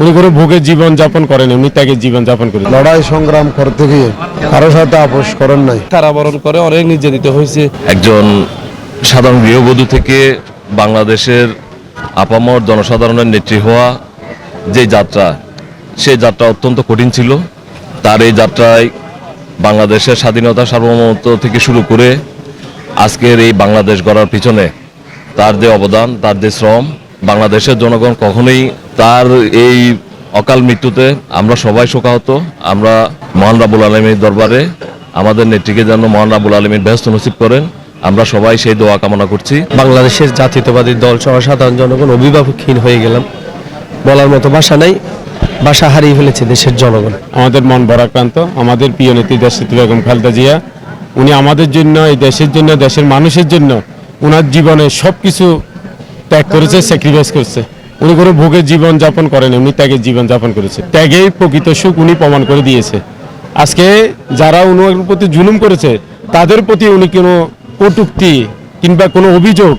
উনি কোনো ভোগের জীবন যাপন করেন, উনি ত্যাগের জীবন যাপন করেন। লড়াই সংগ্রাম করতে গিয়ে কারোর সাথে আপোষ করেন নাই। কারাবরণ করে অনেক নির্যাতিত হয়েছে। একজন সাধারণ গৃহবধূ থেকে বাংলাদেশের আপামর জনসাধারণের নেত্রী হওয়া যে যাত্রা, সেই যাত্রা অত্যন্ত কঠিন ছিল। তার এই যাত্রায় বাংলাদেশের স্বাধীনতা সার্বভৌমত্ব থেকে শুরু করে আজকের এই বাংলাদেশ গড়ার পিছনে তার যে অবদান, তার যে শ্রম, বাংলাদেশের জনগণ কখনোই তার এই অকাল মৃত্যুতে আমরা সবাই শোকাহত। আমরা মহান রাব্বুল আলামিনের দরবারে আমাদের নেত্রীকে যেন মহান রাব্বুল আলামিন বেহেশত নসিব করেন, আমরা সবাই সেই দোয়া কামনা করছি। বাংলাদেশের জাতীয়তাবাদী দল সহ সাধারণ জনগণ অভিভাবকহীন হয়ে গেলাম, বলার মতো ভাষা নাই, ভাষা হারিয়ে ফেলেছে দেশের জনগণ। আমাদের মন ভারাক্রান্ত। আমাদের প্রিয় নেত্রী দেশনেত্রী বেগম খালেদা জিয়া, উনি আমাদের জন্য, এই দেশের জন্য, দেশের মানুষের জন্য ওনার জীবনে সব কিছু ত্যাগ করেছে, স্যাক্রিফাইস করছে। উনি কোনো ভোগের জীবন যাপন করেন, উনি ত্যাগের জীবন যাপন করেছে। ত্যাগেই প্রকৃত সুখ উনি প্রমাণ করে দিয়েছে। আজকে যারা উনার প্রতি জুলুম করেছে তাদের প্রতি উনি কোনো কটূক্তি কিংবা কোনো অভিযোগ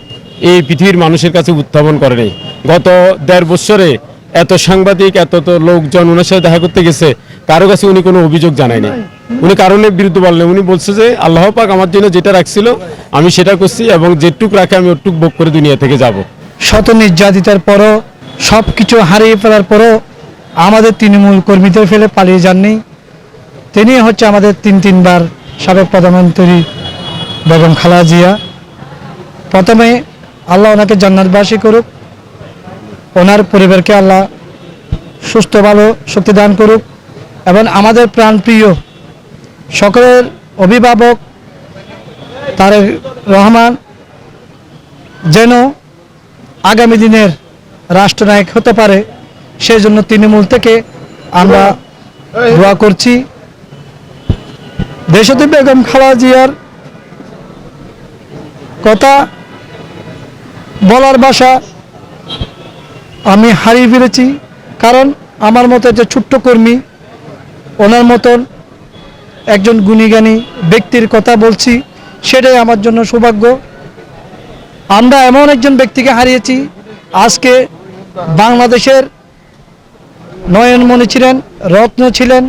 এই পৃথিবীর মানুষের কাছে উত্থাপন করে নাই। গত 1.5 বছরে এত সাংবাদিক, এত লোকজন ওনার সাথে দেখা করতে গেছে, কারো কাছে উনি কোনো অভিযোগ জানায়নি। উনি কারণের বিরুদ্ধে বললেন, উনি বলছে যে আল্লাহ পাক আমার জন্য যেটা রাখছিল আমি সেটা করছি এবং যেটুক রাখে আমি ওটুক ভোগ করে দুনিয়া থেকে যাব। শত নির্যাতিতার পরও, সব কিছু হারিয়ে ফেলার পরও আমাদের তৃণমূল কর্মীদের ফেলে পালিয়ে যাননি। তিনি হচ্ছে আমাদের তিনবার সাবেক প্রধানমন্ত্রী বেগম খালেদা জিয়া। প্রথমে আল্লাহ ওনাকে জান্নাতবাসী করুক, ওনার পরিবারকে আল্লাহ সুস্থ ভালো শক্তি দান করুক, এবং আমাদের প্রাণপ্রিয় সকলের অভিভাবক তারেক রহমান যেন আগামী দিনের রাষ্ট্রনায়ক হতে পারে, সেই জন্য তৃণমূল থেকে আমরা দোয়া করছি। দেশনেত্রী বেগম খালেদা জিয়ার কথা বলার ভাষা আমি হারিয়ে ফেলেছি, কারণ আমার মতো যে ছোট্ট কর্মী, ওনার মতন একজন গুণীজ্ঞানী ব্যক্তির কথা বলছি, সেটাই আমার জন্য সৌভাগ্য। আমরা এমন একজন ব্যক্তিকে হারিয়েছি, আজকে বাংলাদেশের নয়নমণি ছিলেন, রত্ন ছিলেন,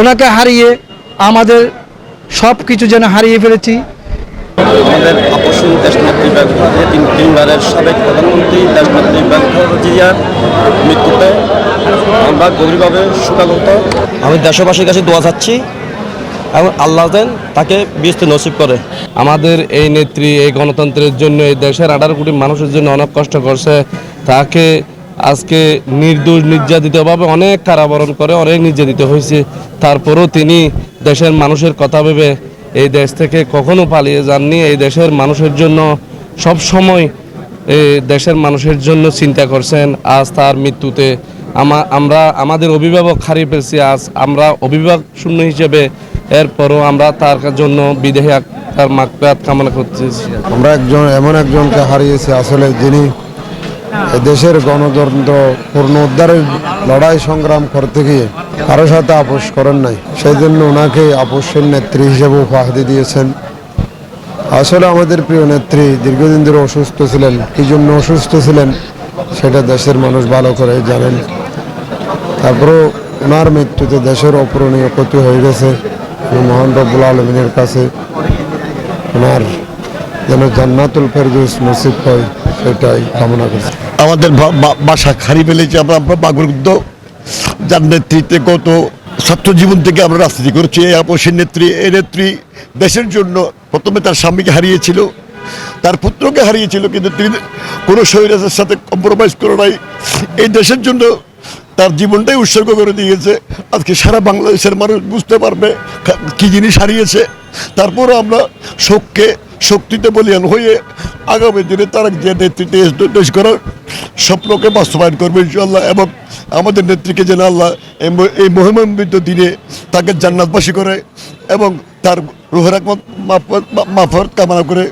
ওনাকে হারিয়ে আমাদের সব কিছু যেন হারিয়ে ফেলেছি। আমাদের আপসীন দেশনেত্রী তিনবারের সাবেক প্রধানমন্ত্রী দেশনেত্রী বেগম খালেদা জিয়ার মৃত্যুতে আমরা গভীরভাবে শোকাহত। আমি দেশবাসীর কাছে দোয়া চাচ্ছি এবং আল্লাহ যেন তাকে বিস্ত নসিব করে। আমাদের এই নেত্রী এই গণতন্ত্রের জন্য, এই দেশের 18 কোটি মানুষের জন্য অনেক কষ্ট করছে। তাকে আজকে নির্দোষ নির্যাতিতভাবে অনেক কারাবরণ করে অনেক নির্যাতিত হয়েছে। তারপরেও তিনি দেশের মানুষের কথা ভেবে এই দেশ থেকে কখনো পালিয়ে যাননি। এই দেশের মানুষের জন্য সব সময় এই দেশের মানুষের জন্য চিন্তা করছেন। আজ তার মৃত্যুতে আমরা আমাদের অভিভাবক হারিয়ে ফেলছি। আজ আমরা অভিভাবক শূন্য হিসেবে, এরপরও আমরা তার জন্য বিদেহী তার মাগফিরাত কামনা করতেছি। আমরা এমন একজনকে হারিয়েছি আসলে, যিনি দেশের গণতন্ত্র পুনরুদ্ধারের লড়াই সংগ্রাম করতে গিয়ে কারোর সাথে আপোষ করেন নাই। সেই জন্য ওনাকে আপোষের নেত্রী হিসেবে উপাধি দিয়েছেন। আসলে আমাদের প্রিয় নেত্রী দীর্ঘদিন ধরে অসুস্থ ছিলেন। কি জন্য অসুস্থ ছিলেন সেটা দেশের মানুষ ভালো করে জানেন। তারপরেও ওনার মৃত্যুতে দেশের অপূরণীয় ক্ষতি হয়ে গেছে। মহান রব্বুল আলামিনের কাছে ওনার যেন জান্নাতুল ফেরদৌস নসিব হয় সেটাই কামনা করছি। আমাদের বাসা হারিয়ে ফেলেছি। আমরা বাগরুদ্ধ, যার নেতৃত্বে গত ছাত্র জীবন থেকে আমরা রাজনীতি করছি। এই আপসের নেত্রী, এই নেত্রী দেশের জন্য প্রথমে তার স্বামীকে হারিয়েছিল, তার পুত্রকে হারিয়েছিল, কিন্তু তিনি কোনো স্বৈরাচারের সাথে কম্প্রোমাইজ করে নাই। এই দেশের জন্য তার জীবনটাই উৎসর্গ করে দিয়েছে। আজকে সারা বাংলাদেশের মানুষ বুঝতে পারবে কী জিনিস হারিয়েছে। তারপরও আমরা শোককে শক্তিতে বলিয়ান হয়ে আগামী দিনে তারা যে নেতৃত্বে দেশ করার স্বপ্নকে বাস্তবায়ন করবে ইনশাআল্লাহ, এবং আমাদের নেত্রীকে যেন আল্লাহ এই মহিমান্বিত দিনে তাকে জান্নাতবাসী করে এবং তার রুহের মাগফিরাত কামনা করে।